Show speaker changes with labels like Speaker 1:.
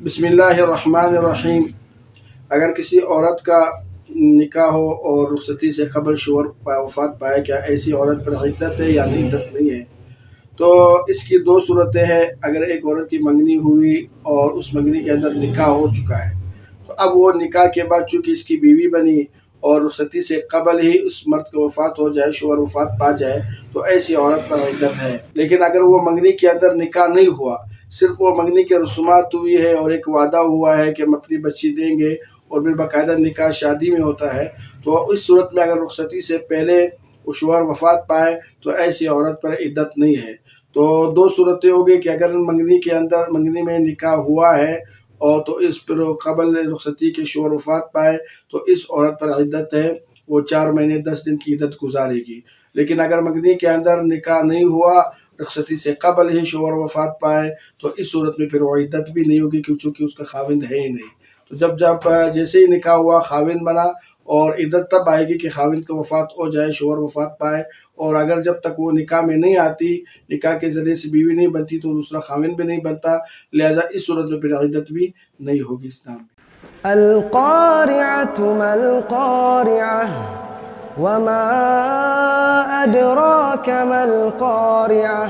Speaker 1: بسم اللہ الرحمن الرحیم۔ اگر کسی عورت کا نکاح ہو اور رخصتی سے قبل شوہر وفات پائے، کیا ایسی عورت پر عدت ہے یا عدت نہیں ہے؟ تو اس کی دو صورتیں ہیں۔ اگر ایک عورت کی منگنی ہوئی اور اس منگنی کے اندر نکاح ہو چکا ہے، تو اب وہ نکاح کے بعد چونکہ اس کی بیوی بنی اور رخصتی سے قبل ہی اس مرد کو وفات ہو جائے، شوہر وفات پا جائے، تو ایسی عورت پر عدت ہے۔ لیکن اگر وہ منگنی کے اندر نکاح نہیں ہوا، صرف وہ منگنی کے رسومات ہوئی ہے اور ایک وعدہ ہوا ہے کہ ہم اپنی بچی دیں گے اور پھر باقاعدہ نکاح شادی میں ہوتا ہے، تو اس صورت میں اگر رخصتی سے پہلے وہ شوہر وفات پائے تو ایسی عورت پر عدت نہیں ہے۔ تو دو صورتیں ہوگی کہ اگر منگنی میں نکاح ہوا ہے اور تو اس پر قبل رخصتی کے شوہر وفات پائے تو اس عورت پر عدت ہے، وہ 4 مہینے 10 دن کی عدت گزارے گی۔ لیکن اگر منگنی کے اندر نکاح نہیں ہوا، رخصتی سے قبل ہی شوہر وفات پائے، تو اس صورت میں پھر وہ عدت بھی نہیں ہوگی، چونکہ اس کا خاوند ہے ہی نہیں۔ تو جب جیسے ہی نکاح ہوا، خاوند بنا، اور عدت تب آئے گی کہ خاوند کو وفات ہو جائے، شوہر وفات پائے، اور اگر جب تک وہ نکاح میں نہیں آتی، نکاح کے ذریعے سے بیوی نہیں بنتی، تو دوسرا خاوند بھی نہیں بنتا، لہذا اس صورت میں پھر عدت بھی نہیں ہوگی اسلام میں۔
Speaker 2: القارعة ما القارعة وما أدراك ما القارعة